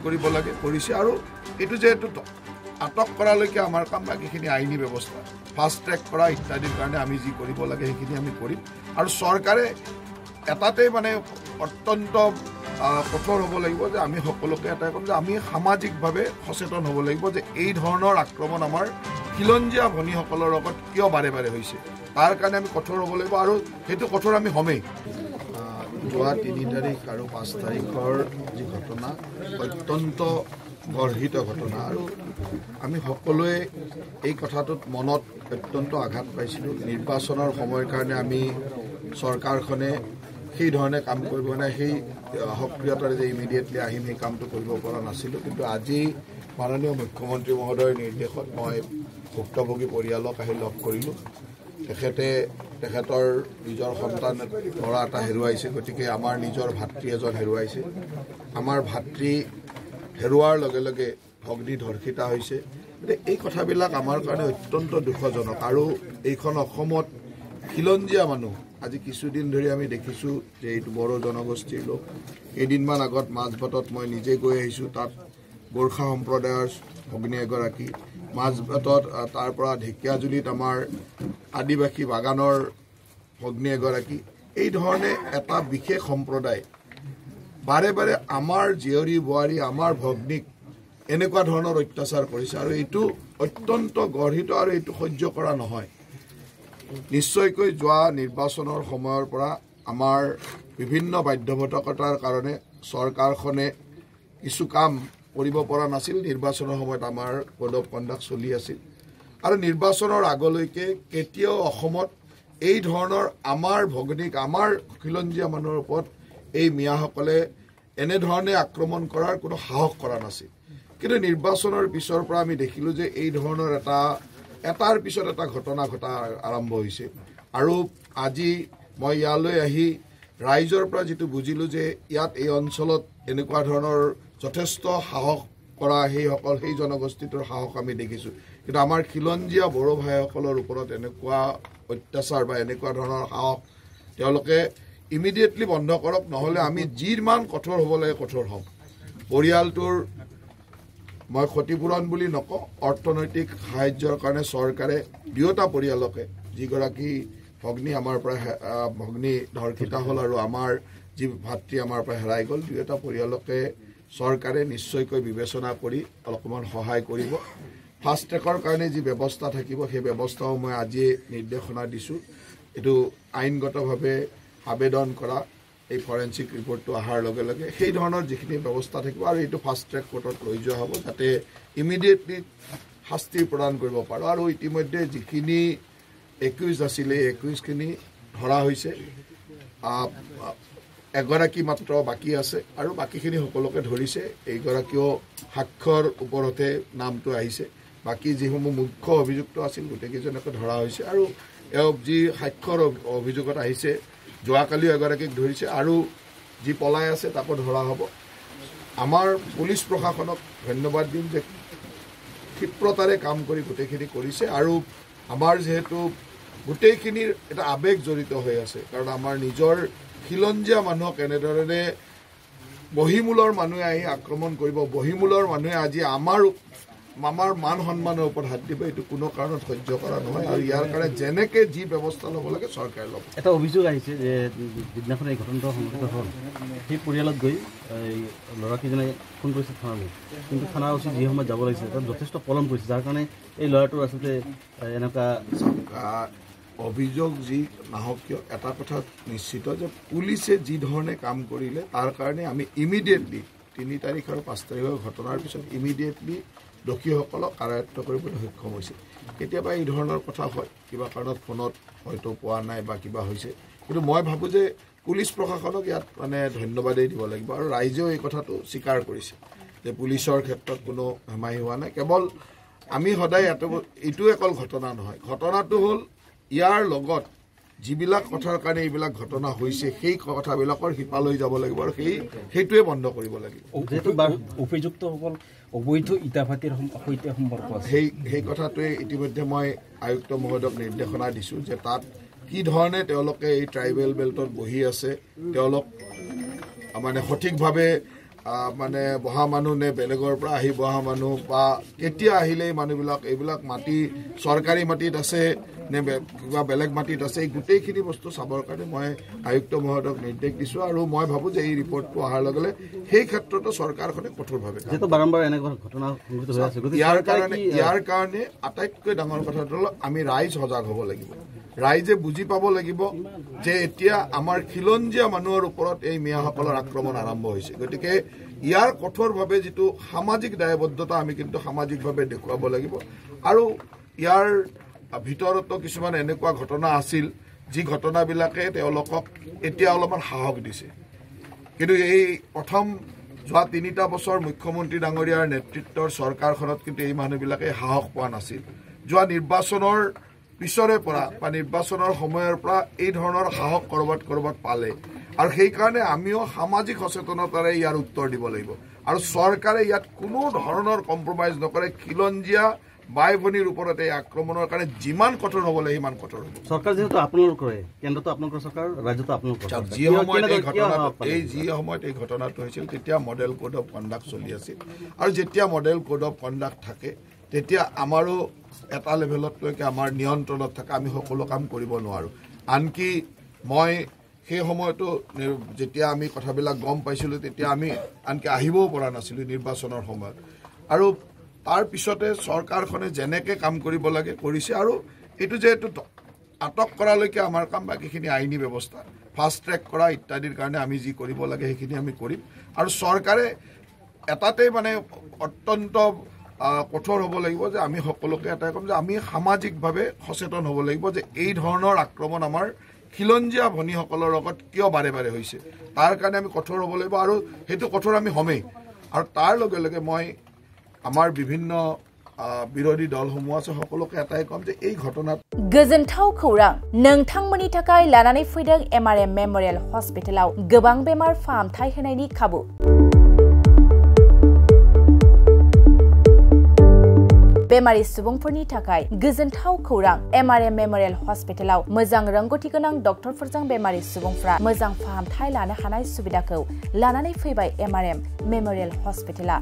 কৰিব লাগে কৰিছে আৰু এইটো যে এইটো আটক কৰালৈকে আমাৰ কাম বাকীখিনি আইনী ব্যৱস্থা ফাষ্ট ট্ৰেক কৰা ইত্যাদিৰ কাৰণে আমি যি কৰিব লাগে সেইখিনি আমি কৰিম আৰু চৰকাৰে এটাতেই মানে অত্যন্ত কঠোৰ হ'ব লাগিব যে আমি সকলোকে এটাই ক'ম যে আমি সামাজিকভাৱে সচেতন হ'ব লাগিব যে এই ধৰণৰ আক্ৰমণ আমাৰ খিলঞ্জীয়া ভনীসকলৰ লগত কিয় বাৰে বাৰে হৈছে তাৰ কাৰণে আমি কঠোৰ হ'ব লাগিব আৰু সেইটো কঠোৰ আমি হ'মেই যোৱা 3 তাৰিখ আৰু 5 তাৰিখৰ যি ঘটনা অত্যন্ত গৰ্হিত ঘটনা আৰু আমি সকলোৱে এই কথাটোত মনত অত্যন্ত আঘাত পাইছিলোঁ নিৰ্বাচনৰ সময়ৰ কাৰণে আমি চৰকাৰখনে সেই ধৰণে কাম কৰিব নাই সেই সক্ৰিয়তাৰে যে ইমিডিয়েটলি আহিম সেই কামটো কৰিব পৰা নাছিলোঁ কিন্তু আজি মাননীয় মুখ্যমন্ত্ৰী মহোদয়ৰ নিৰ্দেশত মই ভুক্তভোগী পৰিয়ালক আহি লগ কৰিলোঁ তেখেতৰ নিজৰ সন্তান ল'ৰা এটা হেৰুৱাইছে গতিকে আমাৰ নিজৰ ভাতৃ এজন হেৰুৱাইছে আমাৰ ভাতৃ হেৰুৱাৰ লগে লগে ভগ্নী ধৰ্ষিতা হৈছে এই কথাবিলাক আমাৰ কাৰণে অত্যন্ত দুখজনক আৰু এইখন অসমত খিলঞ্জীয়া মানুহ আজি কিছুদিন ধৰি আমি দেখিছোঁ যে এইটো বড়ো জনগোষ্ঠীৰ লোক কেইদিনমান আগত মাজবাটত মই নিজে গৈ আহিছোঁ তাত গোৰ্খা সম্প্ৰদায়ৰ ভগ্নী এগৰাকী মাজবাটত তাৰ পৰা ঢেকীয়াজুলিত আমাৰ আদিবাসী বাগানৰ ভগ্নী এগৰাকী এই ধৰণে এটা বিশেষ সম্প্ৰদায় বাৰে বাৰে আমাৰ জীয়ৰী বোৱাৰী আমাৰ ভগ্নীক এনেকুৱা ধৰণৰ অত্যাচাৰ কৰিছে আৰু এইটো অত্যন্ত গৰ্হিত আৰু এইটো সহ্য কৰা নহয় নিশ্চয়কৈ যোৱা নিৰ্বাচনৰ সময়ৰ পৰা আমাৰ বিভিন্ন বাধ্যবাধকতাৰ কাৰণে চৰকাৰখনে কিছু কাম কৰিব পৰা নাছিল নিৰ্বাচনৰ সময়ত আমাৰ কোড অফ কণ্ডাক্ট চলি আছিল আৰু নিৰ্বাচনৰ আগলৈকে কেতিয়াও অসমত এই ধৰণৰ আমাৰ ভগ্নীক আমাৰ খিলঞ্জীয়া মানুহৰ ওপৰত এই মিয়াসকলে এনেধৰণে আক্ৰমণ কৰাৰ কোনো সাহস কৰা নাছিল কিন্তু নিৰ্বাচনৰ পিছৰ পৰা আমি দেখিলোঁ যে এই ধৰণৰ এটাৰ পিছত এটা ঘটনা ঘটা আৰম্ভ হৈছে আৰু আজি মই ইয়ালৈ আহি ৰাইজৰ পৰা যিটো বুজিলোঁ যে ইয়াত এই অঞ্চলত এনেকুৱা ধৰণৰ যথেষ্ট সাহস কৰা সেই জনগোষ্ঠীটোৰ সাহস আমি দেখিছোঁ কিন্তু আমাৰ খিলঞ্জীয়া বড়ো ভাইসকলৰ ওপৰত এনেকুৱা অত্যাচাৰ বা এনেকুৱা ধৰণৰ সাহস তেওঁলোকে ইমিডিয়েটলি বন্ধ কৰক নহ'লে আমি যিমান কঠোৰ হ'ব লাগে কঠোৰ হ'ম পৰিয়ালটোৰ মই ক্ষতিপূৰণ বুলি নকওঁ অৰ্থনৈতিক সাহায্যৰ কাৰণে চৰকাৰে দুয়োটা পৰিয়ালকে যিগৰাকী ভগ্নী আমাৰ পৰা ভগ্নী ধৰ্ষিতা হ'ল আৰু আমাৰ যি ভাতৃ আমাৰ পৰা হেৰাই গ'ল দুয়োটা পৰিয়ালকে চৰকাৰে নিশ্চয়কৈ বিবেচনা কৰি অলপমান সহায় কৰিব ফাষ্ট ট্ৰেকৰ কাৰণে যি ব্যৱস্থা থাকিব সেই ব্যৱস্থাও মই আজিয়ে নিৰ্দেশনা দিছোঁ এইটো আইনগতভাৱে আবেদন কৰা এই ফৰেনচিক ৰিপৰ্টটো অহাৰ লগে লগে সেই ধৰণৰ যিখিনি ব্যৱস্থা থাকিব আৰু এইটো ফাষ্ট ট্ৰেক কোৰ্টত লৈ যোৱা হ'ব যাতে ইমিডিয়েটলি শাস্তি প্ৰদান কৰিব পাৰোঁ আৰু ইতিমধ্যে যিখিনি একুইজ আছিলে একুইজখিনি ধৰা হৈছে এগৰাকী মাত্ৰ বাকী আছে আৰু বাকীখিনি সকলোকে ধৰিছে এইগৰাকীও সাক্ষ্যৰ ওপৰতে নামটো আহিছে বাকী যিসমূহ মুখ্য অভিযুক্ত আছিল গোটেইকেইজনকে ধৰা হৈছে আৰু এওঁ যি সাক্ষ্যৰ অভিযোগত আহিছে যোৱাকালিও এগৰাকীক ধৰিছে আৰু যি পলাই আছে তাকো ধৰা হ'ব আমাৰ পুলিচ প্ৰশাসনক ধন্যবাদ দিম যে ক্ষিপ্ৰতাৰে কাম কৰি গোটেইখিনি কৰিছে আৰু আমাৰ যিহেতু গোটেইখিনিৰ এটা আৱেগ জড়িত হৈ আছে কাৰণ আমাৰ নিজৰ খিলঞ্জীয়া মানুহক এনেধৰণে বহিমূলৰ মানুহে আহি আক্ৰমণ কৰিব বহিমূলৰ মানুহে আজি আমাৰ মান সন্মানৰ ওপৰত হাত দিব এইটো কোনো কাৰণত সহ্য কৰা নহয় আৰু ইয়াৰ কাৰণে যেনেকৈ যি ব্যৱস্থা ল'ব লাগে চৰকাৰে ল'ব এটা অভিযোগ আহিছে যে যিদিনাখন এই ঘটনাটো সংঘটিত হ'ল সেই পৰিয়ালত গৈ এই ল'ৰাকেইজনে ফোন কৰিছে থানালৈ কিন্তু থানা উচিত যি সময়ত যাব লাগিছে তাত যথেষ্ট পলম কৰিছে যাৰ কাৰণে এই ল'ৰাটোৰ আচলতে এনেকুৱা অভিযোগ যি নাহক কিয় এটা কথা নিশ্চিত যে পুলিচে যি ধৰণে কাম কৰিলে তাৰ কাৰণে আমি ইমিডিয়েটলি 3 তাৰিখ আৰু 5 তাৰিখৰ ঘটনাৰ পিছত ইমিডিয়েটলি দোষীসকলক কাৰায়ত্ব কৰিবলৈ সক্ষম হৈছে কেতিয়াবা এই ধৰণৰ কথা হয় কিবা কাৰণত ফোনত হয়তো পোৱা নাই বা কিবা হৈছে কিন্তু মই ভাবোঁ যে পুলিচ প্ৰশাসনক ইয়াত মানে ধন্যবাদেই দিব লাগিব আৰু ৰাইজেও এই কথাটো স্বীকাৰ কৰিছে যে পুলিচৰ ক্ষেত্ৰত কোনো হেমাহি হোৱা নাই কেৱল আমি সদায় এইটো অকল ঘটনা নহয় ঘটনাটো হ'ল ইয়াৰ লগত যিবিলাক কথাৰ কাৰণে এইবিলাক ঘটনা হৈছে সেই কথাবিলাকৰ শিপালৈ যাব লাগিব আৰু সেইটোৱে বন্ধ কৰিব লাগিব অভিযুক্তসকল অবৈধ ইটাভাটিৰ সৈতে সম্পৰ্ক আছে সেই কথাটোৱে ইতিমধ্যে মই আয়ুক্ত মহোদয়ক নিৰ্দেশনা দিছোঁ যে তাত কি ধৰণে তেওঁলোকে এই ট্ৰাইবেল বেল্টত বহি আছে তেওঁলোক মানে সঠিকভাৱে মানে বহা মানুহ নে বেলেগৰ পৰা আহি বহা মানুহ বা কেতিয়া আহিলে মানুহবিলাক এইবিলাক মাটি চৰকাৰী মাটিত আছে নে কিবা বেলেগ মাটিত আছে এই গোটেইখিনি বস্তু চাবৰ কাৰণে মই আয়ুক্ত মহোদয়ক নিৰ্দেশ দিছোঁ আৰু মই ভাবোঁ যে এই ৰিপৰ্টটো অহাৰ লগে লগে সেই ক্ষেত্ৰতো চৰকাৰখনে কঠোৰভাৱে ইয়াৰ কাৰণে আটাইতকৈ ডাঙৰ কথাটো হ'ল আমি ৰাইজ সজাগ হ'ব লাগিব ৰাইজে বুজি পাব লাগিব যে এতিয়া আমাৰ খিলঞ্জীয়া মানুহৰ ওপৰত এই মিয়াসকলৰ আক্ৰমণ আৰম্ভ হৈছে গতিকে ইয়াৰ কঠোৰভাৱে যিটো সামাজিক দায়বদ্ধতা আমি কিন্তু সামাজিকভাৱে দেখুৱাব লাগিব আৰু ইয়াৰ ভিতৰতো কিছুমান এনেকুৱা ঘটনা আছিল যি ঘটনাবিলাকে তেওঁলোকক এতিয়া অলপমান সাহস দিছে কিন্তু এই প্ৰথম যোৱা ৩টা বছৰ মুখ্যমন্ত্ৰী ডাঙৰীয়াৰ নেতৃত্বৰ চৰকাৰখনত কিন্তু এই মানুহবিলাকে সাহস পোৱা নাছিল যোৱা নিৰ্বাচনৰ পিছৰে পৰা বা নিৰ্বাচনৰ সময়ৰ পৰা এই ধৰণৰ সাহস কৰবাত পালে আৰু সেইকাৰণে আমিও সামাজিক সচেতনতাৰে ইয়াৰ উত্তৰ দিব লাগিব আৰু চৰকাৰে ইয়াত কোনো ধৰণৰ কম্প্ৰমাইজ নকৰে খিলঞ্জীয়া বাই ভনীৰ ওপৰত এই আক্ৰমণৰ কাৰণে যিমান কঠোৰ হ'ব লাগে সিমান কঠোৰ হ'ব চৰকাৰ যেহেতু আপোনালোকৰে কেন্দ্ৰটো আপোনালোকৰ চৰকাৰ ৰাজ্যটো আপোনালোকৰ যি সময়ত এই ঘটনাটো হৈছিল তেতিয়া মডেল কোড অফ কণ্ডাক্ট চলি আছিল আৰু যেতিয়া মডেল কোড অফ কণ্ডাক্ট থাকে তেতিয়া আমাৰো এটা লেভেলতলৈকে আমাৰ নিয়ন্ত্ৰণত থাকে আমি সকলো কাম কৰিব নোৱাৰোঁ আনকি মই সেই সময়তো যেতিয়া আমি কথাবিলাক গম পাইছিলোঁ তেতিয়া আমি আনকি আহিবও পৰা নাছিলোঁ নিৰ্বাচনৰ সময়ত আৰু তাৰ পিছতে চৰকাৰখনে যেনেকৈ কাম কৰিব লাগে কৰিছে আৰু এইটো যে এইটো আটক কৰালৈকে আমাৰ কাম বাকীখিনি আইনী ব্যৱস্থা ফাষ্ট ট্ৰেক কৰা ইত্যাদিৰ কাৰণে আমি যি কৰিব লাগে সেইখিনি আমি কৰিম আৰু চৰকাৰে এটাতেই মানে অত্যন্ত কঠোৰ হ'ব লাগিব যে আমি সকলোকে এটাই ক'ম যে আমি সামাজিকভাৱে সচেতন হ'ব লাগিব যে এই ধৰণৰ আক্ৰমণ আমাৰ খিলঞ্জীয়া ভনীসকলৰ লগত কিয় বাৰে বাৰে হৈছে তাৰ কাৰণে আমি কঠোৰ হ'ব লাগিব আৰু সেইটো কঠোৰ আমি হ'মেই আৰু তাৰ লগে লগে মই আমাৰ বিভিন্ন বিৰোধী দলসমূহ আছে সকলোকে এটাই ক'ম যে এই ঘটনাত गोजोनथाव खौरां नोंथांमोननि थाखाय लानानै फैदों एमआरएम मेमोरियल हस्पिटालाव गोबां बेमार फाहामथाय होनायनि खाबु बेमारि सुबुंफोरनि थाखाय गोजोनथाव खौरां एमआरएम मेमोरियल हस्पिटालाव मोजां रोंगौथि गोनां डक्टरफोरजों बेमारि सुबुंफोरा मोजां फाहामथाय लानो हानाय सुबिदाखौ लानानै फैबाय एमआरएम मेमोरियल हस्पिटाला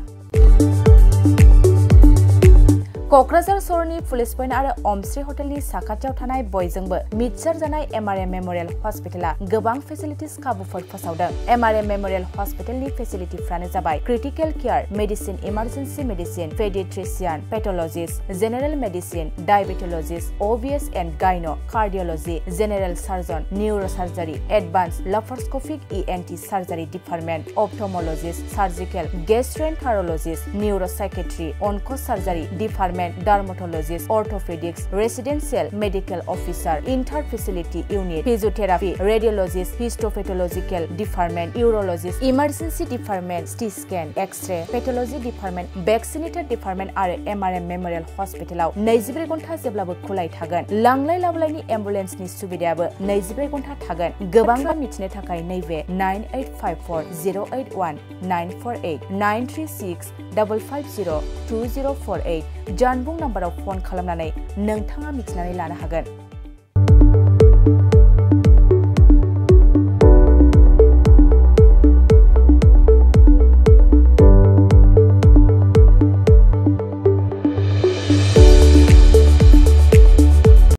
क'क्राझार सहरनि पुलिस पइन्ट आरो अमश्री हटेलनि साखाथियाव थानाय बयजोंबो मिथिसार जानाय एमआरएम मेमोरियल हस्पिटाला गोबां फेसिलिटिस खाबुफोर फोसावदों एमआरएम मेमोरियल हस्पिटालनि फेसिलिटिफोरानो जाबाय critical care medicine emergency medicine paediatrician pathologist general medicine diabetologist OBS and gynae cardiology general surgeon neurosurgery advance laparoscopic ENT surgery department ophthalmologist surgical gastroenterologist neuropsychiatry onco surgery department dermatologist, orthopedics, residential medical officer, inter-facility unit, physiotherapy, radiologist, histopathological department, urologist, emergency department, CT scan, X-ray, pathology department, vaccinator department आरो MRM Memorial Hospitalआव 24 घन्टा जेब्लाबो खुलाय थागोन। लांलाय लाबोलायनि एम्बुलेन्सनि सुबिदायाबो 24 घन्टा थागोन। गोबां बाथ्रा मिथिनो थाखाय नैबे 9854 081 948 936 550 2048 जानबुं नाम्बाराव फन खालामनानै नोंथाङा मिथिनानै लानो हागोन।